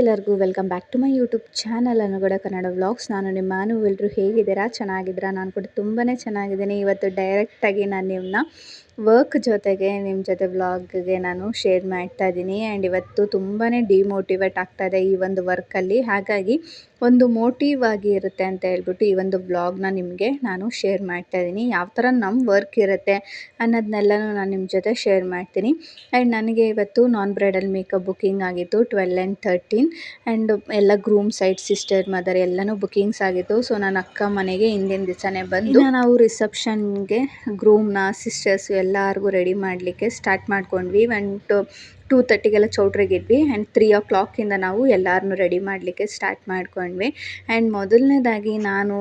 ಎಲ್ಲರಿಗೂ welcome back to my YouTube channel ಅನುಗಡ Kannada vlogs. ನಾನು ನಿಮ್ಮ ಎಲ್ಲರೂ ಹೇಗಿದ್ದೀರಾ? ಚೆನ್ನಾಗಿದ್ದೀರಾ? ನಾನು ಕೂಡ ತುಂಬಾ ಚೆನ್ನಾಗಿದ್ದೀನಿ. ಇವತ್ತು ಡೈರೆಕ್ಟಾಗಿ ನಾನು ನಿಮ್ಮನ್ನ ವರ್ಕ್ ಜೊತೆಗೆ ನಿಮ್ಮ ಜೊತೆ ವ್ಲಾಗ್ಗೆ ನಾನು ಶೇರ್ ಮಾಡ್ತಾ ಇದ್ದೀನಿ. ಆ್ಯಂಡ್ ಇವತ್ತು ತುಂಬಾ ಡಿಮೋಟಿವೇಟ್ ಆಗ್ತಾಯಿದೆ ಈ ಒಂದು ವರ್ಕಲ್ಲಿ. ಹಾಗಾಗಿ ಒಂದು ಮೋಟಿವ್ ಆಗಿ ಇರುತ್ತೆ ಅಂತ ಹೇಳ್ಬಿಟ್ಟು ಈ ಒಂದು ವ್ಲಾಗ್ನ ನಿಮಗೆ ನಾನು ಶೇರ್ ಮಾಡ್ತಾ ಇದ್ದೀನಿ. ಯಾವ ಥರ ನಮ್ಮ ವರ್ಕ್ ಇರುತ್ತೆ ಅನ್ನೋದನ್ನೆಲ್ಲನೂ ನಾನು ನಿಮ್ಮ ಜೊತೆ ಶೇರ್ ಮಾಡ್ತೀನಿ. ಆ್ಯಂಡ್ ನನಗೆ ಇವತ್ತು ನಾನ್ ಬ್ರೈಡಲ್ ಮೇಕಪ್ ಬುಕ್ಕಿಂಗ್ ಆಗಿತ್ತು 12 and 13. ಆ್ಯಂಡ್ ಎಲ್ಲ ಗ್ರೂಮ್ ಸೈಡ್ ಸಿಸ್ಟರ್ ಮದರ್ ಎಲ್ಲನೂ ಬುಕ್ಕಿಂಗ್ಸ್ ಆಗಿತ್ತು. ಸೊ ನನ್ನ ಅಕ್ಕ ಮನೆಗೆ ಹಿಂದಿನ ದಿವಸನೇ ಬಂದು ನಾವು ರಿಸೆಪ್ಷನ್ಗೆ ಗ್ರೂಮ್ನ ಸಿಸ್ಟರ್ಸು ಎಲ್ಲರಿಗೂ ರೆಡಿ ಮಾಡಲಿಕ್ಕೆ ಸ್ಟಾರ್ಟ್ ಮಾಡ್ಕೊಂಡ್ವಿ. 2:30ಗೆಲ್ಲ ಚೌಟ್ರಿಗಿದ್ವಿ. ಆ್ಯಂಡ್ 3 o'clock ನಾವು ಎಲ್ಲರನ್ನೂ ರೆಡಿ ಮಾಡಲಿಕ್ಕೆ ಸ್ಟಾರ್ಟ್ ಮಾಡ್ಕೊಂಡ್ವಿ. ಆ್ಯಂಡ್ ಮೊದಲನೇದಾಗಿ ನಾನು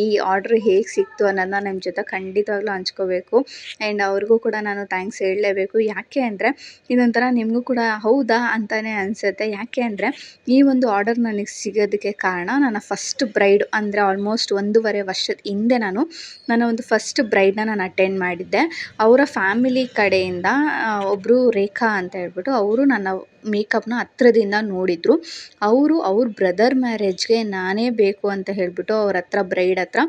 ಈ ಆರ್ಡ್ರ್ ಹೇಗೆ ಸಿಕ್ತು ಅನ್ನೋದನ್ನ ನಿಮ್ಮ ಜೊತೆ ಖಂಡಿತವಾಗ್ಲೂ ಹಂಚ್ಕೋಬೇಕು. ಆ್ಯಂಡ್ ಅವ್ರಿಗೂ ಕೂಡ ನಾನು ಥ್ಯಾಂಕ್ಸ್ ಹೇಳಲೇಬೇಕು. ಯಾಕೆ ಅಂದರೆ ಇದೊಂಥರ ನಿಮಗೂ ಕೂಡ ಹೌದಾ ಅಂತಲೇ ಅನಿಸುತ್ತೆ. ಯಾಕೆ ಅಂದರೆ ಈ ಒಂದು ಆರ್ಡರ್ ನನಗೆ ಸಿಗೋದಕ್ಕೆ ಕಾರಣ ನನ್ನ ಫಸ್ಟ್ ಬ್ರೈಡ್ ಅಂದರೆ ಆಲ್ಮೋಸ್ಟ್ 1.5 ವರ್ಷದ ಹಿಂದೆ ನನ್ನ ಒಂದು ಫಸ್ಟ್ ಬ್ರೈಡ್ನ ನಾನು ಅಟೆಂಡ್ ಮಾಡಿದ್ದೆ. ಅವರ ಫ್ಯಾಮಿಲಿ ಕಡೆಯಿಂದ ಒಬ್ಬರು ರೇಖಾ ಅಂತ ಹೇಳ್ಬಿಟ್ಟು ಅವರು ನನ್ನ ಮೇಕಪ್ನ ಹತ್ರದಿಂದ ನೋಡಿದರು. ಅವ್ರ ಬ್ರದರ್ ಮ್ಯಾರೇಜ್ಗೆ ನಾನೇ ಬೇಕು ಅಂತ ಹೇಳಿಬಿಟ್ಟು ಅವ್ರ ಹತ್ರ ಬ್ರೈಡ್ ಹತ್ರ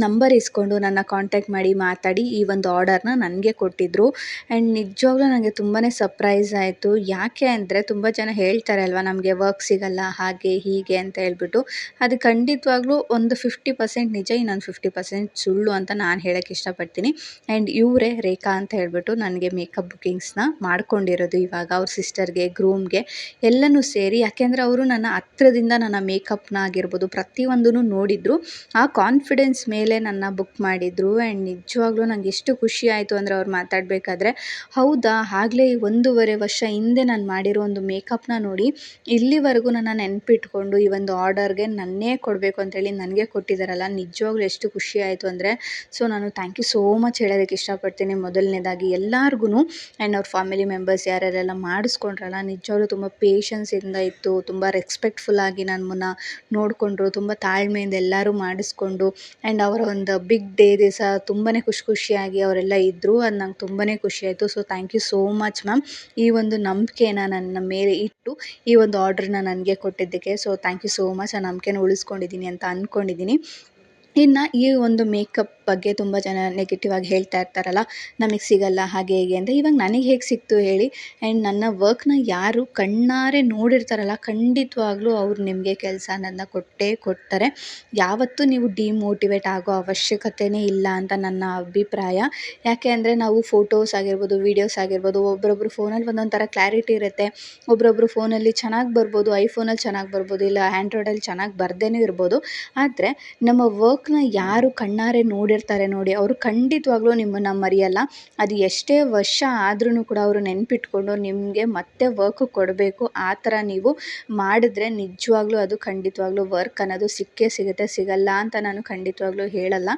ನಂಬರ್ ಇಸ್ಕೊಂಡು ನನ್ನ ಕಾಂಟ್ಯಾಕ್ಟ್ ಮಾಡಿ ಮಾತಾಡಿ ಈ ಒಂದು ಆರ್ಡರ್ನ ನನಗೆ ಕೊಟ್ಟಿದ್ದರು. ಆ್ಯಂಡ್ ನಿಜವಾಗ್ಲೂ ನನಗೆ ತುಂಬಾ ಸರ್ಪ್ರೈಸ್ ಆಯಿತು. ಯಾಕೆ ಅಂದರೆ ತುಂಬ ಜನ ಹೇಳ್ತಾರೆ ಅಲ್ವಾ ನಮಗೆ ವರ್ಕ್ ಸಿಗಲ್ಲ ಹಾಗೆ ಹೀಗೆ ಅಂತ ಹೇಳ್ಬಿಟ್ಟು. ಅದು ಖಂಡಿತವಾಗ್ಲೂ ಒಂದು 50% ನಿಜ, ಇನ್ನೊಂದು 50% ಸುಳ್ಳು ಅಂತ ನಾನು ಹೇಳೋಕ್ಕೆ ಇಷ್ಟಪಡ್ತೀನಿ. ಆ್ಯಂಡ್ ಇವರೇ ರೇಖಾ ಅಂತ ಹೇಳ್ಬಿಟ್ಟು ನನಗೆ ಮೇಕಪ್ ಬುಕ್ಕಿಂಗ್ಸ್ನ ಮಾಡ್ಕೊಂಡಿರೋದು ಇವಾಗ ಅವ್ರ ಸಿಸ್ಟರ್ಗೆ ಗ್ರೂಮ್ಗೆ ಎಲ್ಲನೂ ಸೇರಿ. ಯಾಕೆಂದರೆ ಅವರು ನನ್ನ ಹತ್ರದಿಂದ ನನ್ನ ಮೇಕಪ್ನ ಆಗಿರ್ಬೋದು ಪ್ರತಿಯೊಂದೂ ನೋಡಿದರು. ಆ ಕಾನ್ಫಿಡೆನ್ಸ್ ಮೇಲೆ ನನ್ನ ಬುಕ್ ಮಾಡಿದರು. ಆ್ಯಂಡ್ ನಿಜವಾಗ್ಲೂ ನನಗೆ ಎಷ್ಟು ಖುಷಿ ಆಯಿತು ಅಂದರೆ ಅವ್ರು ಮಾತಾಡಬೇಕಾದ್ರೆ, ಹೌದಾ ಆಗಲೇ 1.5 ವರ್ಷ ಹಿಂದೆ ನಾನು ಮಾಡಿರೋ ಒಂದು ಮೇಕಪ್ನ ನೋಡಿ ಇಲ್ಲಿವರೆಗೂ ನನ್ನ ನೆನಪಿಟ್ಕೊಂಡು ಈ ಒಂದು ಆರ್ಡರ್ಗೆ ನನ್ನೇ ಕೊಡಬೇಕು ಅಂತೇಳಿ ನನಗೆ ಕೊಟ್ಟಿದ್ದಾರಲ್ಲ, ನಿಜವಾಗ್ಲೂ ಎಷ್ಟು ಖುಷಿ ಆಯಿತು ಅಂದರೆ. ಸೊ ನಾನು ಥ್ಯಾಂಕ್ ಯು ಸೋ ಮಚ್ ಹೇಳೋದಕ್ಕೆ ಇಷ್ಟಪಡ್ತೀನಿ ಮೊದಲನೇದಾಗಿ ಎಲ್ಲರಿಗೂ. ಆ್ಯಂಡ್ ಅವ್ರ ಫ್ಯಾಮಿಲಿ ಮೆಂಬರ್ಸ್ ಯಾರ್ಯಾರೆಲ್ಲ ಮಾಡಿಸ್ಕೊಂಡ್ರಲ್ಲ ನಿಜವಾಗ್ಲೂ ತುಂಬ ಪೇಷನ್ಸಿಂದ ಇತ್ತು, ತುಂಬ ರೆಸ್ಪೆಕ್ಟ್ಫುಲ್ಲಾಗಿ ನಮ್ಮನ್ನು ನೋಡಿಕೊಂಡ್ರು, ತುಂಬ ತಾಳ್ಮೆಯಿಂದ ಎಲ್ಲರೂ ಮಾಡಿಸ್ಕೊಂಡು. ಆ್ಯಂಡ್ ಅವರ ಒಂದು ಬಿಗ್ ಡೇ ದಿವಸ ತುಂಬಾ ಖುಷಿಯಾಗಿ ಅವರೆಲ್ಲ ಇದ್ದರು. ಅದು ನಂಗೆ ತುಂಬಾ ಖುಷಿ ಆಯಿತು. So thank you so much ma'am, ಈ ಒಂದು ನಂಬಿಕೆನ ನನ್ನ ಮೇಲೆ ಇಟ್ಟು ಈ ಒಂದು ಆರ್ಡ್ರನ್ನ ನನಗೆ ಕೊಟ್ಟಿದ್ದಕ್ಕೆ. So thank you so much. ಆ ನಂಬಿಕೆನ ಉಳಿಸ್ಕೊಂಡಿದ್ದೀನಿ ಅಂತ ಅಂದ್ಕೊಂಡಿದ್ದೀನಿ. ಇನ್ನು ಈ ಒಂದು ಮೇಕಪ್ ಬಗ್ಗೆ ತುಂಬ ಜನ ನೆಗೆಟಿವ್ ಆಗಿ ಹೇಳ್ತಾ ಇರ್ತಾರಲ್ಲ, ನಮಗೆ ಸಿಗಲ್ಲ ಹಾಗೆ ಹೇಗೆ ಅಂತ. ಇವಾಗ ನನಗೆ ಹೇಗೆ ಸಿಕ್ತು ಹೇಳಿ? ಆ್ಯಂಡ್ ನನ್ನ ವರ್ಕ್ನ ಯಾರು ಕಣ್ಣಾರೆ ನೋಡಿರ್ತಾರಲ್ಲ ಖಂಡಿತವಾಗ್ಲೂ ಅವ್ರು ನಿಮಗೆ ಕೆಲಸ ಅನ್ನೋದನ್ನ ಕೊಟ್ಟೇ ಕೊಡ್ತಾರೆ. ಯಾವತ್ತೂ ನೀವು ಡಿಮೋಟಿವೇಟ್ ಆಗೋ ಅವಶ್ಯಕತೆಯೇ ಇಲ್ಲ ಅಂತ ನನ್ನ ಅಭಿಪ್ರಾಯ. ಯಾಕೆ ಅಂದರೆ ನಾವು ಫೋಟೋಸ್ ಆಗಿರ್ಬೋದು, ವೀಡಿಯೋಸ್ ಆಗಿರ್ಬೋದು, ಒಬ್ಬರೊಬ್ಬರು ಫೋನಲ್ಲಿ ಒಂದೊಂದು ಥರ ಕ್ಲಾರಿಟಿ ಇರುತ್ತೆ. ಒಬ್ಬರೊಬ್ಬರು ಫೋನಲ್ಲಿ ಚೆನ್ನಾಗಿ ಬರ್ಬೋದು, ಐಫೋನಲ್ಲಿ ಚೆನ್ನಾಗಿ ಬರ್ಬೋದು, ಇಲ್ಲ ಆ್ಯಂಡ್ರಾಯ್ಡಲ್ಲಿ ಚೆನ್ನಾಗಿ ಬರ್ದೇನೂ ಇರ್ಬೋದು. ಆದರೆ ನಮ್ಮ ವರ್ಕ್ನ ಯಾರು ಕಣ್ಣಾರೆ ನೋಡಿರ್ತಾರೆ ನೋಡಿ, ಅವರು ಖಂಡಿತವಾಗ್ಲೂ ನಿಮ್ಮನ್ನು ಮರೆಯಲ್ಲ. ಅದು ಎಷ್ಟೇ ವರ್ಷ ಆದ್ರೂ ಕೂಡ ಅವರು ನೆನಪಿಟ್ಕೊಂಡು ನಿಮಗೆ ಮತ್ತೆ ವರ್ಕ್ ಕೊಡಬೇಕು. ಆ ಥರ ನೀವು ಮಾಡಿದ್ರೆ ನಿಜವಾಗ್ಲೂ ಅದು ಖಂಡಿತವಾಗ್ಲೂ ವರ್ಕ್ ಅನ್ನೋದು ಸಿಕ್ಕೇ ಸಿಗುತ್ತೆ. ಸಿಗಲ್ಲ ಅಂತ ನಾನು ಖಂಡಿತವಾಗ್ಲೂ ಹೇಳಲ್ಲ.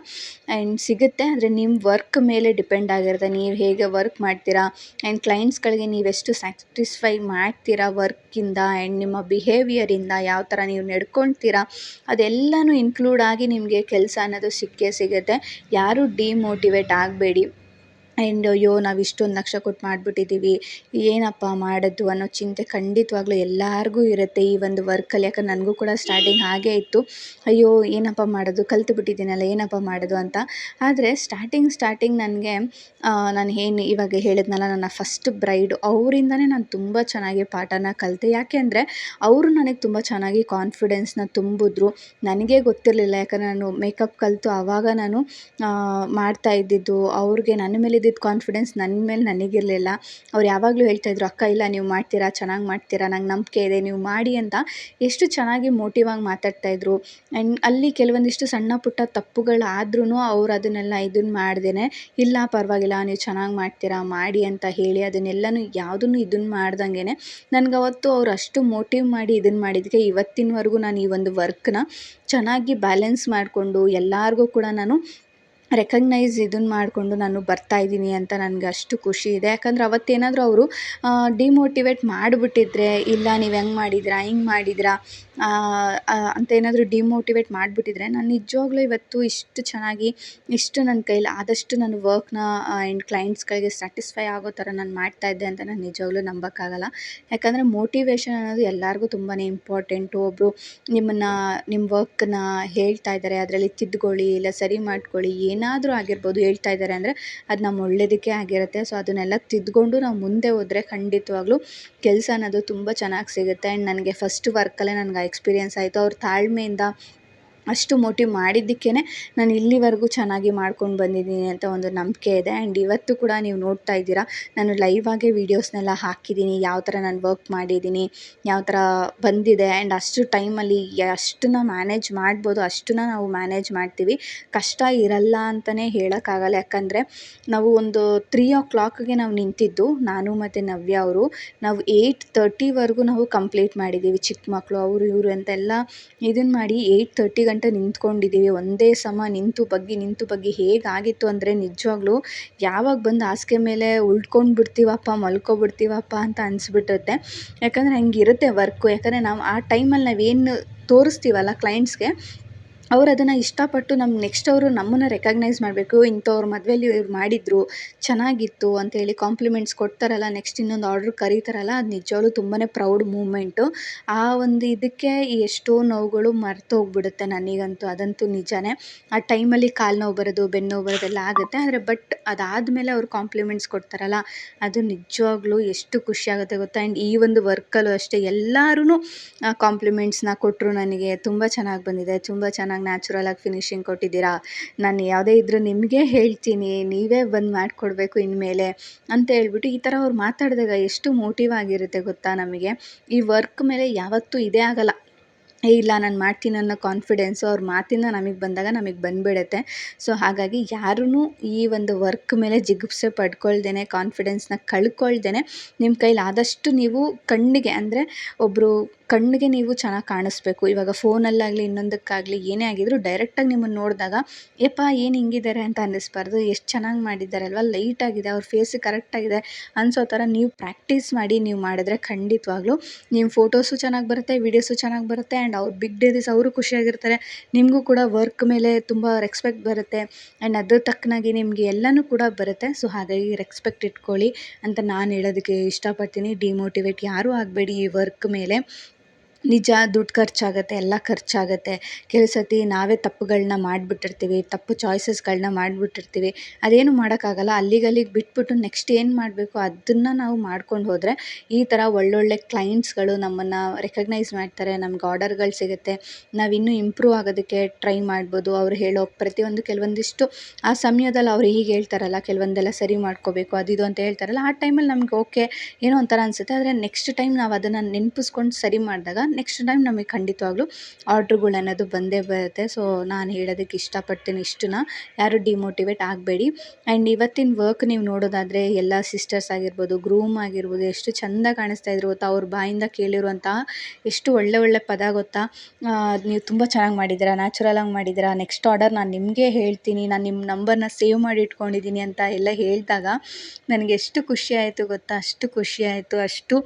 ಆ್ಯಂಡ್ ಸಿಗುತ್ತೆ, ಆದರೆ ನಿಮ್ಮ ವರ್ಕ್ ಮೇಲೆ ಡಿಪೆಂಡ್ ಆಗಿರುತ್ತೆ. ನೀವು ಹೇಗೆ ವರ್ಕ್ ಮಾಡ್ತೀರಾ ಆ್ಯಂಡ್ ಕ್ಲೈಂಟ್ಸ್ಗಳಿಗೆ ನೀವೆಷ್ಟು ಸ್ಯಾಟಿಸ್ಫೈ ಮಾಡ್ತೀರಾ ವರ್ಕಿಂದ, ಆ್ಯಂಡ್ ನಿಮ್ಮ ಬಿಹೇವಿಯರಿಂದ ಯಾವ ಥರ ನೀವು ನಡ್ಕೊಳ್ತೀರಾ ಅದೆಲ್ಲನೂ ಇನ್ಕ್ಲೂಡ್ ಆಗಿ ನಿಮಗೆ ಕೆಲಸ ಅನ್ನೋದು ಸಿಕ್ಕೇ ಸಿಗುತ್ತೆ. ಯಾರೂ ಡಿಮೋಟಿವೇಟ್ ಆಗಬೇಡಿ. ಆ್ಯಂಡ್ ಅಯ್ಯೋ ನಾವು ಇಷ್ಟೊಂದು ಲಕ್ಷ ಕೊಟ್ಟು ಮಾಡಿಬಿಟ್ಟಿದ್ದೀವಿ, ಏನಪ್ಪ ಮಾಡೋದು ಅನ್ನೋ ಚಿಂತೆ ಖಂಡಿತವಾಗ್ಲೂ ಎಲ್ಲರಿಗೂ ಇರುತ್ತೆ ಈ ಒಂದು ವರ್ಕಲ್ಲಿ. ಯಾಕಂದ್ರೆ ನನಗೂ ಕೂಡ ಸ್ಟಾರ್ಟಿಂಗ್ ಹಾಗೇ ಇತ್ತು, ಅಯ್ಯೋ ಏನಪ್ಪ ಮಾಡೋದು, ಕಲ್ತು ಬಿಟ್ಟಿದ್ದೀನಲ್ಲ ಏನಪ್ಪ ಮಾಡೋದು ಅಂತ. ಆದರೆ ಸ್ಟಾರ್ಟಿಂಗ್ ನನಗೆ ನಾನು ಏನು ಇವಾಗ ಹೇಳಿದ್ನಲ್ಲ ನನ್ನ ಫಸ್ಟ್ ಬ್ರೈಡು, ಅವರಿಂದನೇ ನಾನು ತುಂಬ ಚೆನ್ನಾಗಿ ಪಾಠನ ಕಲಿತೆ. ಯಾಕೆ ಅಂದರೆ ಅವರು ನನಗೆ ತುಂಬ ಚೆನ್ನಾಗಿ ಕಾನ್ಫಿಡೆನ್ಸ್ನ ತುಂಬಿದ್ರು. ನನಗೇ ಗೊತ್ತಿರಲಿಲ್ಲ, ಯಾಕಂದರೆ ನಾನು ಮೇಕಪ್ ಕಲಿತು ಆವಾಗ ನಾನು ಮಾಡ್ತಾ ಇದ್ದಿದ್ದು. ಅವ್ರಿಗೆ ನನ್ನ ಮೇಲೆ ಇದ್ದಿದ್ದು ಕಾನ್ಫಿಡೆನ್ಸ್ ನನ್ನ ಮೇಲೆ ನನಗಿರಲಿಲ್ಲ. ಅವ್ರು ಯಾವಾಗಲೂ ಹೇಳ್ತಾಯಿದ್ರು, ಅಕ್ಕ ಇಲ್ಲ ನೀವು ಮಾಡ್ತೀರಾ, ಚೆನ್ನಾಗಿ ಮಾಡ್ತೀರಾ, ನಂಗೆ ನಂಬಿಕೆ ಇದೆ, ನೀವು ಮಾಡಿ ಅಂತ ಎಷ್ಟು ಚೆನ್ನಾಗಿ ಮೋಟಿವ್ ಆಗಿ ಮಾತಾಡ್ತಾಯಿದ್ರು. ಆ್ಯಂಡ್ ಅಲ್ಲಿ ಕೆಲವೊಂದಿಷ್ಟು ಸಣ್ಣ ಪುಟ್ಟ ತಪ್ಪುಗಳಾದ್ರೂ ಅವ್ರು ಅದನ್ನೆಲ್ಲ ಇದನ್ನು ಮಾಡ್ದೇ, ಇಲ್ಲ ಪರವಾಗಿಲ್ಲ ನೀವು ಚೆನ್ನಾಗಿ ಮಾಡ್ತೀರಾ ಮಾಡಿ ಅಂತ ಹೇಳಿ ಅದನ್ನೆಲ್ಲನೂ ಯಾವುದನ್ನು ಇದನ್ನು ಮಾಡ್ದಂಗೆ ನನಗೆ ಅವತ್ತು ಅವ್ರು ಅಷ್ಟು ಮೋಟಿವ್ ಮಾಡಿ ಇದನ್ನು ಮಾಡಿದ್ದಕ್ಕೆ ಇವತ್ತಿನವರೆಗೂ ನಾನು ಈ ಒಂದು ವರ್ಕ್ನ ಚೆನ್ನಾಗಿ ಬ್ಯಾಲೆನ್ಸ್ ಮಾಡಿಕೊಂಡು ಎಲ್ಲರಿಗೂ ಕೂಡ ನಾನು ರೆಕಗ್ನೈಸ್ ಇದನ್ನು ಮಾಡಿಕೊಂಡು ನಾನು ಬರ್ತಾಯಿದ್ದೀನಿ ಅಂತ ನನಗೆ ಅಷ್ಟು ಖುಷಿ ಇದೆ. ಯಾಕಂದರೆ ಅವತ್ತೇನಾದರೂ ಅವರು ಡಿಮೋಟಿವೇಟ್ ಮಾಡಿಬಿಟ್ಟಿದ್ರೆ, ಇಲ್ಲ ನೀವು ಹೆಂಗೆ ಮಾಡಿದಿರಾ ಹಿಂಗೆ ಮಾಡಿದಿರಾ ಅಂತ ಏನಾದರೂ ಡಿಮೋಟಿವೇಟ್ ಮಾಡಿಬಿಟ್ಟಿದ್ರೆ ನಾನು ನಿಜವಾಗ್ಲೂ ಇವತ್ತು ಇಷ್ಟು ಚೆನ್ನಾಗಿ ಇಷ್ಟು ನನ್ನ ಕೈಲಿ ಆದಷ್ಟು ನಾನು ವರ್ಕ್ನ ಆ್ಯಂಡ್ ಕ್ಲೈಂಟ್ಸ್ಗಳಿಗೆ ಸ್ಯಾಟಿಸ್ಫೈ ಆಗೋ ಥರ ನಾನು ಮಾಡ್ತಾಯಿದ್ದೆ ಅಂತ ನಾನು ನಿಜವಾಗ್ಲೂ ನಂಬೋಕ್ಕಾಗಲ್ಲ. ಯಾಕಂದರೆ ಮೋಟಿವೇಶನ್ ಅನ್ನೋದು ಎಲ್ಲರಿಗೂ ತುಂಬಾ ಇಂಪಾರ್ಟೆಂಟು. ಒಬ್ಬರು ನಿಮ್ಮ ವರ್ಕ್ನ ಹೇಳ್ತಾ ಇದ್ದಾರೆ, ಅದರಲ್ಲಿ ತಿದ್ದುಕೊಳ್ಳಿ ಇಲ್ಲ ಸರಿ ಮಾಡ್ಕೊಳ್ಳಿ ಏನಾದರೂ ಆಗಿರ್ಬೋದು, ಹೇಳ್ತಾ ಇದ್ದಾರೆ ಅಂದರೆ ಅದು ನಮ್ಮ ಒಳ್ಳೆಯದಕ್ಕೆ ಆಗಿರುತ್ತೆ. ಸೊ ಅದನ್ನೆಲ್ಲ ತಿದ್ದುಕೊಂಡು ನಾವು ಮುಂದೆ ಹೋದರೆ ಖಂಡಿತವಾಗ್ಲೂ ಕೆಲಸ ಅನ್ನೋದು ತುಂಬ ಚೆನ್ನಾಗಿ ಸಿಗುತ್ತೆ. ಆ್ಯಂಡ್ ನನಗೆ ಫಸ್ಟ್ ವರ್ಕಲ್ಲೇ ನನಗೆ ಆ ಎಕ್ಸ್ಪೀರಿಯೆನ್ಸ್ ಆಯಿತು. ಅವ್ರ ತಾಳ್ಮೆಯಿಂದ ಅಷ್ಟು ಮೋಟಿವ್ ಮಾಡಿದ್ದಕ್ಕೇ ನಾನು ಇಲ್ಲಿವರೆಗೂ ಚೆನ್ನಾಗಿ ಮಾಡ್ಕೊಂಡು ಬಂದಿದ್ದೀನಿ ಅಂತ ಒಂದು ನಂಬಿಕೆ ಇದೆ. ಆ್ಯಂಡ್ ಇವತ್ತು ಕೂಡ ನೀವು ನೋಡ್ತಾ ಇದ್ದೀರಾ, ನಾನು ಲೈವ್ ಆಗೇ ವೀಡಿಯೋಸ್ನೆಲ್ಲ ಹಾಕಿದ್ದೀನಿ, ಯಾವ ಥರ ನಾನು ವರ್ಕ್ ಮಾಡಿದ್ದೀನಿ, ಯಾವ ಥರ ಬಂದಿದೆ. ಆ್ಯಂಡ್ ಅಷ್ಟು ಟೈಮಲ್ಲಿ ಎಷ್ಟನ್ನ ಮ್ಯಾನೇಜ್ ಮಾಡ್ಬೋದು ಅಷ್ಟನ್ನ ನಾವು ಮ್ಯಾನೇಜ್ ಮಾಡ್ತೀವಿ. ಕಷ್ಟ ಇರಲ್ಲ ಅಂತಲೇ ಹೇಳೋಕ್ಕಾಗಲ್ಲ. ಯಾಕಂದರೆ ನಾವು ಒಂದು 3 o'clockಗೆ ನಾವು ನಿಂತಿದ್ದು, ನಾನು ಮತ್ತು ನವ್ಯ ಅವರು, ನಾವು 8:30ವರೆಗೂ ನಾವು ಕಂಪ್ಲೀಟ್ ಮಾಡಿದ್ದೀವಿ. ಚಿಕ್ಕ ಮಕ್ಕಳು ಅವರು ಇವರು ಅಂತೆಲ್ಲ ಇದನ್ನು ಮಾಡಿ 8:30 ಗಂಟೆ ನಿಂತ್ಕೊಂಡಿದ್ದೀವಿ. ಒಂದೇ ಸಮ ನಿಂತು ಬಗ್ಗಿ ಹೇಗಾಗಿತ್ತು ಅಂದರೆ ನಿಜವಾಗ್ಲೂ ಯಾವಾಗ ಬಂದು ಹಾಸಿಗೆ ಮೇಲೆ ಉಳ್ಕೊಂಡು ಬಿಡ್ತೀವಪ್ಪ ಮಲ್ಕೊಬಿಡ್ತೀವಪ್ಪ ಅಂತ ಅನಿಸ್ಬಿಟ್ಟುತ್ತೆ. ಯಾಕಂದರೆ ಹಂಗಿರುತ್ತೆ ವರ್ಕು. ಯಾಕಂದರೆ ನಾವು ಆ ಟೈಮಲ್ಲಿ ನಾವೇನು ತೋರಿಸ್ತೀವಲ್ಲ ಕ್ಲೈಂಟ್ಸ್ಗೆ, ಅವ್ರು ಅದನ್ನು ಇಷ್ಟಪಟ್ಟು ನೆಕ್ಸ್ಟ್ ಅವರು ನಮ್ಮನ್ನು ರೆಕಗ್ನೈಸ್ ಮಾಡಬೇಕು. ಇಂಥವ್ರ ಮದುವೆಯಲ್ಲಿ ಇವ್ರು ಮಾಡಿದರು, ಚೆನ್ನಾಗಿತ್ತು ಅಂತೇಳಿ ಕಾಂಪ್ಲಿಮೆಂಟ್ಸ್ ಕೊಡ್ತಾರಲ್ಲ, ನೆಕ್ಸ್ಟ್ ಇನ್ನೊಂದು ಆರ್ಡ್ರ್ ಕರೀತಾರಲ್ಲ, ಅದು ನಿಜವಾಗ್ಲೂ ತುಂಬಾ ಪ್ರೌಡ್ ಮೂಮೆಂಟು. ಆ ಒಂದು ಇದಕ್ಕೆ ಎಷ್ಟೋ ನೋವುಗಳು ಮರ್ತೋಗ್ಬಿಡುತ್ತೆ ನನಗಂತೂ, ಅದಂತೂ ನಿಜಾನೇ. ಆ ಟೈಮಲ್ಲಿ ಕಾಲು ನೋವು ಬರೋದು, ಬೆನ್ನು ನೋವು ಬರೋದೆಲ್ಲ ಆಗುತ್ತೆ. ಆದರೆ ಬಟ್ ಅದಾದಮೇಲೆ ಅವ್ರು ಕಾಂಪ್ಲಿಮೆಂಟ್ಸ್ ಕೊಡ್ತಾರಲ್ಲ, ಅದು ನಿಜವಾಗ್ಲೂ ಎಷ್ಟು ಖುಷಿಯಾಗುತ್ತೆ ಗೊತ್ತಾ. ಆ್ಯಂಡ್ ಈ ಒಂದು ವರ್ಕಲ್ಲೂ ಅಷ್ಟೇ ಎಲ್ಲರೂ ಕಾಂಪ್ಲಿಮೆಂಟ್ಸ್ನ ಕೊಟ್ಟರು ನನಗೆ. ತುಂಬ ಚೆನ್ನಾಗಿ ಬಂದಿದೆ, ತುಂಬ ಚೆನ್ನಾಗಿ ನ್ಯಾಚುರಲಾಗಿ ಫಿನಿಶಿಂಗ್ ಕೊಟ್ಟಿದ್ದೀರಾ, ನಾನು ಯಾವುದೇ ಇದ್ದರೂ ನಿಮಗೆ ಹೇಳ್ತೀನಿ, ನೀವೇ ಬಂದು ಮಾಡಿಕೊಡ್ಬೇಕು ಇನ್ಮೇಲೆ ಅಂತ ಹೇಳ್ಬಿಟ್ಟು ಈ ಥರ ಅವ್ರು ಮಾತಾಡಿದಾಗ ಎಷ್ಟು ಮೋಟಿವ್ ಆಗಿರುತ್ತೆ ಗೊತ್ತಾ ನಮಗೆ. ಈ ವರ್ಕ್ ಮೇಲೆ ಯಾವತ್ತೂ ಇದೇ ಆಗಲ್ಲ, ಇಲ್ಲ ನಾನು ಮಾಡ್ತೀನಿ ಅನ್ನೋ ಕಾನ್ಫಿಡೆನ್ಸು ಅವ್ರ ಮಾತಿಂದ ನಮಗೆ ಬಂದಾಗ ನಮಗೆ ಬಂದುಬಿಡುತ್ತೆ. ಸೊ ಹಾಗಾಗಿ ಯಾರೂ ಈ ಒಂದು ವರ್ಕ್ ಮೇಲೆ ಜಿಗುಪ್ಸೆ ಪಡ್ಕೊಳ್ದೇ, ಕಾನ್ಫಿಡೆನ್ಸ್ನ ಕಳ್ಕೊಳ್ದೇ, ನಿಮ್ಮ ಕೈಲಿ ಆದಷ್ಟು ನೀವು ಕಣ್ಣಿಗೆ ಅಂದರೆ ಒಬ್ಬರು ಕಣ್ಣಿಗೆ ನೀವು ಚೆನ್ನಾಗಿ ಕಾಣಿಸ್ಬೇಕು. ಇವಾಗ ಫೋನಲ್ಲಾಗಲಿ ಇನ್ನೊಂದಕ್ಕಾಗಲಿ ಏನೇ ಆಗಿದ್ರು ಡೈರೆಕ್ಟಾಗಿ ನಿಮ್ಮನ್ನು ನೋಡಿದಾಗ ಯಪ್ಪ ಏನು ಹಿಂಗಿದ್ದಾರೆ ಅಂತ ಅನ್ನಿಸ್ಬಾರ್ದು. ಎಷ್ಟು ಚೆನ್ನಾಗಿ ಮಾಡಿದ್ದಾರಲ್ವ, ಲೈಟಾಗಿದೆ, ಅವ್ರ ಫೇಸಿಗೆ ಕರೆಕ್ಟಾಗಿದೆ ಅನಿಸೋ ಥರ ನೀವು ಪ್ರಾಕ್ಟೀಸ್ ಮಾಡಿ ನೀವು ಮಾಡಿದ್ರೆ ಖಂಡಿತವಾಗ್ಲೂ ನಿಮ್ಮ ಫೋಟೋಸು ಚೆನ್ನಾಗಿ ಬರುತ್ತೆ, ವೀಡಿಯೋಸು ಚೆನ್ನಾಗಿ ಬರುತ್ತೆ. ಆ್ಯಂಡ್ ಅವ್ರು ಬಿಗ್ ಡೇಸ್ ಅವರು ಖುಷಿಯಾಗಿರ್ತಾರೆ, ನಿಮಗೂ ಕೂಡ ವರ್ಕ್ ಮೇಲೆ ತುಂಬ ರೆಸ್ಪೆಕ್ಟ್ ಬರುತ್ತೆ. ಆ್ಯಂಡ್ ಅದ್ರ ತಕ್ಕನಾಗಿ ನಿಮಗೆ ಎಲ್ಲನೂ ಕೂಡ ಬರುತ್ತೆ. ಸೊ ಹಾಗಾಗಿ ರೆಸ್ಪೆಕ್ಟ್ ಇಟ್ಕೊಳ್ಳಿ ಅಂತ ನಾನು ಹೇಳೋದಕ್ಕೆ ಇಷ್ಟಪಡ್ತೀನಿ. ಡಿಮೋಟಿವೇಟ್ ಯಾರೂ ಆಗಬೇಡಿ ಈ ವರ್ಕ್ ಮೇಲೆ. ನಿಜ ದುಡ್ಡು ಖರ್ಚಾಗುತ್ತೆ, ಎಲ್ಲ ಖರ್ಚಾಗುತ್ತೆ. ಕೆಲವು ಸತಿ ನಾವೇ ತಪ್ಪುಗಳನ್ನ ಮಾಡಿಬಿಟ್ಟಿರ್ತೀವಿ, ತಪ್ಪು ಚಾಯ್ಸಸ್ಗಳನ್ನ ಮಾಡಿಬಿಟ್ಟಿರ್ತೀವಿ. ಅದೇನು ಮಾಡೋಕ್ಕಾಗಲ್ಲ. ಅಲ್ಲಿಗೆ ಬಿಟ್ಬಿಟ್ಟು ನೆಕ್ಸ್ಟ್ ಏನು ಮಾಡಬೇಕು ಅದನ್ನು ನಾವು ಮಾಡ್ಕೊಂಡು ಹೋದರೆ ಈ ಥರ ಒಳ್ಳೊಳ್ಳೆ ಕ್ಲೈಂಟ್ಸ್ಗಳು ನಮ್ಮನ್ನು ರೆಕಗ್ನೈಸ್ ಮಾಡ್ತಾರೆ, ನಮ್ಗೆ ಆರ್ಡರ್ಗಳು ಸಿಗುತ್ತೆ, ನಾವಿನ್ನೂ ಇಂಪ್ರೂವ್ ಆಗೋದಕ್ಕೆ ಟ್ರೈ ಮಾಡ್ಬೋದು. ಅವ್ರು ಹೇಳೋ ಪ್ರತಿಯೊಂದು ಕೆಲವೊಂದಿಷ್ಟು ಆ ಸಮಯದಲ್ಲಿ ಅವ್ರು ಹೀಗೆ ಹೇಳ್ತಾರಲ್ಲ, ಕೆಲವೊಂದೆಲ್ಲ ಸರಿ ಮಾಡ್ಕೋಬೇಕು ಅದು ಇದು ಅಂತ ಹೇಳ್ತಾರಲ್ಲ, ಆ ಟೈಮಲ್ಲಿ ನಮ್ಗೆ ಓಕೆ ಏನೋ ಒಂಥರ ಅನಿಸುತ್ತೆ. ಆದರೆ ನೆಕ್ಸ್ಟ್ ಟೈಮ್ ನಾವು ಅದನ್ನು ನೆನಪಿಸ್ಕೊಂಡು ಸರಿ ಮಾಡಿದಾಗ ನೆಕ್ಸ್ಟ್ ಟೈಮ್ ನಮಗೆ ಖಂಡಿತವಾಗ್ಲೂ ಆರ್ಡ್ರುಗಳು ಅನ್ನೋದು ಬಂದೇ ಬರುತ್ತೆ. ಸೊ ನಾನು ಹೇಳೋದಕ್ಕೆ ಇಷ್ಟಪಡ್ತೀನಿ ಇಷ್ಟನ್ನ, ಯಾರು ಡಿಮೋಟಿವೇಟ್ ಆಗಬೇಡಿ. ಆ್ಯಂಡ್ ಇವತ್ತಿನ ವರ್ಕ್ ನೀವು ನೋಡೋದಾದರೆ ಎಲ್ಲ ಸಿಸ್ಟರ್ಸ್ ಆಗಿರ್ಬೋದು, ಗ್ರೂಮ್ ಆಗಿರ್ಬೋದು, ಎಷ್ಟು ಚೆಂದ ಕಾಣಿಸ್ತಾ ಇದ್ರು ಗೊತ್ತಾ. ಅವ್ರ ಬಾಯಿಂದ ಕೇಳಿರುವಂತಹ ಎಷ್ಟು ಒಳ್ಳೆ ಪದ ಗೊತ್ತಾ. ನೀವು ತುಂಬ ಚೆನ್ನಾಗಿ ಮಾಡಿದ್ದೀರಾ, ನ್ಯಾಚುರಲಾಗಿ ಮಾಡಿದ್ದೀರಾ, ನೆಕ್ಸ್ಟ್ ಆರ್ಡರ್ ನಾನು ನಿಮಗೆ ಹೇಳ್ತೀನಿ, ನಾನು ನಿಮ್ಮ ನಂಬರ್ನ ಸೇವ್ ಮಾಡಿ ಇಟ್ಕೊಂಡಿದ್ದೀನಿ ಅಂತ ಎಲ್ಲ ಹೇಳಿದಾಗ ನನಗೆ ಎಷ್ಟು ಖುಷಿ ಆಯಿತು ಗೊತ್ತಾ. ಅಷ್ಟು ಖುಷಿ ಆಯಿತು, ಅಷ್ಟು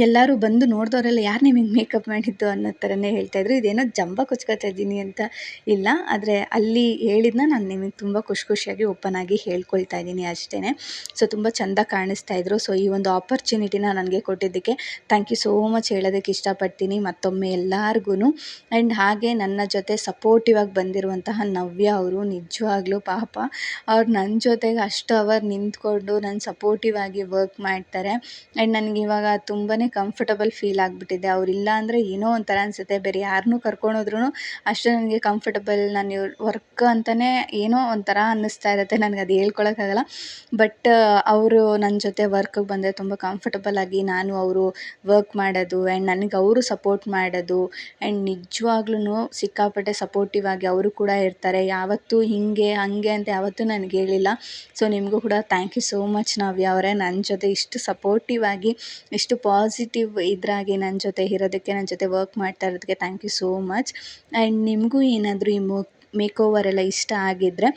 ಎಲ್ಲರೂ ಬಂದು ನೋಡಿದವರೆಲ್ಲ ಯಾರು ನಿಮಗೆ ಮೇಕಪ್ ಮಾಡಿದ್ದು ಅನ್ನೋ ಥರನೇ ಹೇಳ್ತಾಯಿದ್ರು. ಇದೇನೋ ಜಂಬ ಕೊಚ್ಕೊತಾ ಇದ್ದೀನಿ ಅಂತ ಇಲ್ಲ, ಆದರೆ ಅಲ್ಲಿ ಹೇಳಿದ್ದನ್ನ ನಾನು ನಿಮಗೆ ತುಂಬ ಖುಷಿಯಾಗಿ ಓಪನ್ ಆಗಿ ಹೇಳ್ಕೊಳ್ತಾ ಇದ್ದೀನಿ ಅಷ್ಟೇ. ಸೊ ತುಂಬ ಚೆಂದ ಕಾಣಿಸ್ತಾಯಿದ್ರು. ಸೊ ಈ ಒಂದು ಆಪರ್ಚುನಿಟಿನ ನನಗೆ ಕೊಟ್ಟಿದ್ದಕ್ಕೆ ಥ್ಯಾಂಕ್ ಯು ಸೋ ಮಚ್ ಹೇಳೋದಕ್ಕೆ ಇಷ್ಟಪಡ್ತೀನಿ ಮತ್ತೊಮ್ಮೆ ಎಲ್ಲರಿಗೂ. ಆ್ಯಂಡ್ ಹಾಗೆ ನನ್ನ ಜೊತೆ ಸಪೋರ್ಟಿವ್ ಆಗಿ ಬಂದಿರುವಂತಹ ನವ್ಯ ಅವರು, ನಿಜವಾಗ್ಲೂ ಪಾಪ ಅವ್ರು ನನ್ನ ಜೊತೆಗೆ ಅಷ್ಟು ಅವರ್ ನಿಂತ್ಕೊಂಡು ನನ್ನ ಸಪೋರ್ಟಿವ್ ಆಗಿ ವರ್ಕ್ ಮಾಡ್ತಾರೆ. ಆ್ಯಂಡ್ ನನಗೆ ಇವಾಗ ತುಂಬಾ ಕಂಫರ್ಟಬಲ್ ಫೀಲ್ ಆಗಿಬಿಟ್ಟಿದೆ. ಅವರಿಲ್ಲ ಅಂದರೆ ಏನೋ ಒಂಥರ ಅನಿಸುತ್ತೆ. ಬೇರೆ ಯಾರನ್ನೂ ಕರ್ಕೊಂಡೋದ್ರೂ ಅಷ್ಟು ನನಗೆ ಕಂಫರ್ಟಬಲ್, ನಾನು ವರ್ಕ್ ಅಂತಲೇ ಏನೋ ಒಂಥರ ಅನ್ನಿಸ್ತಾ ಇರುತ್ತೆ. ನನಗೆ ಅದು ಹೇಳ್ಕೊಳಕ್ಕಾಗಲ್ಲ. ಬಟ್ ಅವರು ನನ್ನ ಜೊತೆ ವರ್ಕಿಗೆ ಬಂದರೆ ತುಂಬ ಕಂಫರ್ಟಬಲಾಗಿ ನಾನು ಅವರು ವರ್ಕ್ ಮಾಡೋದು, ಆ್ಯಂಡ್ ನನಗೆ ಅವರು ಸಪೋರ್ಟ್ ಮಾಡೋದು, ಆ್ಯಂಡ್ ನಿಜವಾಗ್ಲೂ ಸಿಕ್ಕಾಪಟ್ಟೆ ಸಪೋರ್ಟಿವ್ ಆಗಿ ಅವರು ಕೂಡ ಇರ್ತಾರೆ. ಯಾವತ್ತೂ ಹೀಗೆ ಹಾಗೆ ಅಂತ ಯಾವತ್ತೂ ನನಗೆ ಹೇಳಿಲ್ಲ. ಸೊ ನಿಮಗೂ ಕೂಡ ಥ್ಯಾಂಕ್ ಯು ಸೋ ಮಚ್ ನವ್ಯ ಅವರೇ, ನನ್ನ ಜೊತೆ ಇಷ್ಟು ಸಪೋರ್ಟಿವ್ ಆಗಿ ಇಷ್ಟು ಪಾಸಿಟಿವ್ ಇದ್ರಾಗಿ ನನ್ನ ಜೊತೆ ಇರೋದಕ್ಕೆ, ನನ್ನ ಜೊತೆ ವರ್ಕ್ ಮಾಡ್ತಾ ಇರೋದಕ್ಕೆ thank you so much. And ನಿಮಗೂ ಏನಾದರೂ ಈ ಮೇಕ್ ಓವರ್ ಎಲ್ಲ ಇಷ್ಟ ಆಗಿದ್ದರೆ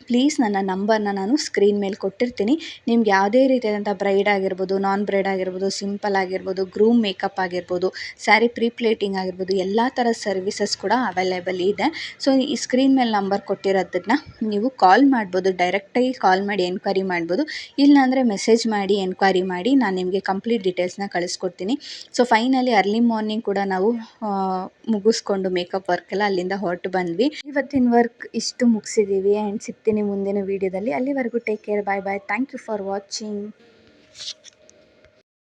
ಪ್ಲೀಸ್ ನನ್ನ ನಂಬರ್ನ ನಾನು ಸ್ಕ್ರೀನ್ ಮೇಲೆ ಕೊಟ್ಟಿರ್ತೀನಿ. ನಿಮ್ಗೆ ಯಾವುದೇ ರೀತಿಯಾದಂಥ ಬ್ರೈಡ್ ಆಗಿರ್ಬೋದು, ನಾನ್ ಬ್ರೈಡ್ ಆಗಿರ್ಬೋದು, ಸಿಂಪಲ್ ಆಗಿರ್ಬೋದು, ಗ್ರೂಮ್ ಮೇಕಪ್ ಆಗಿರ್ಬೋದು, ಸ್ಯಾರಿ ಪ್ರೀ ಪ್ಲೇಟಿಂಗ್ ಆಗಿರ್ಬೋದು, ಎಲ್ಲ ಥರ ಸರ್ವಿಸಸ್ ಕೂಡ ಅವೈಲೇಬಲ್ ಇದೆ. ಸೊ ಈ ಸ್ಕ್ರೀನ್ ಮೇಲೆ ನಂಬರ್ ಕೊಟ್ಟಿರೋದನ್ನು ನೀವು ಕಾಲ್ ಮಾಡ್ಬೋದು, ಡೈರೆಕ್ಟಾಗಿ ಕಾಲ್ ಮಾಡಿ ಎನ್ಕ್ವೈರಿ ಮಾಡ್ಬೋದು. ಇಲ್ಲಾಂದರೆ ಮೆಸೇಜ್ ಮಾಡಿ ಎನ್ಕ್ವೈರಿ ಮಾಡಿ ನಾನು ನಿಮಗೆ ಕಂಪ್ಲೀಟ್ ಡೀಟೇಲ್ಸ್ನ ಕಳಿಸ್ಕೊಡ್ತೀನಿ. ಸೊ ಫೈನಲಿ ಅರ್ಲಿ ಮಾರ್ನಿಂಗ್ ಕೂಡ ನಾವು ಮುಗಿಸ್ಕೊಂಡು ಮೇಕಪ್ ವರ್ಕ್ ಎಲ್ಲ ಅಲ್ಲಿಂದ ಹೊರಟು ಬಂದ್ವಿ. ಇವತ್ತಿನ ವರ್ಕ್ ಇಷ್ಟು ಮುಗಿಸಿದ್ದೀವಿ ಆ್ಯಂಡ್ ಸಿಗ್ತೀನಿ ಮುಂದಿನ ವೀಡಿಯೋದಲ್ಲಿ. ಅಲ್ಲಿವರೆಗೂ take care, bye bye. Thank you for watching.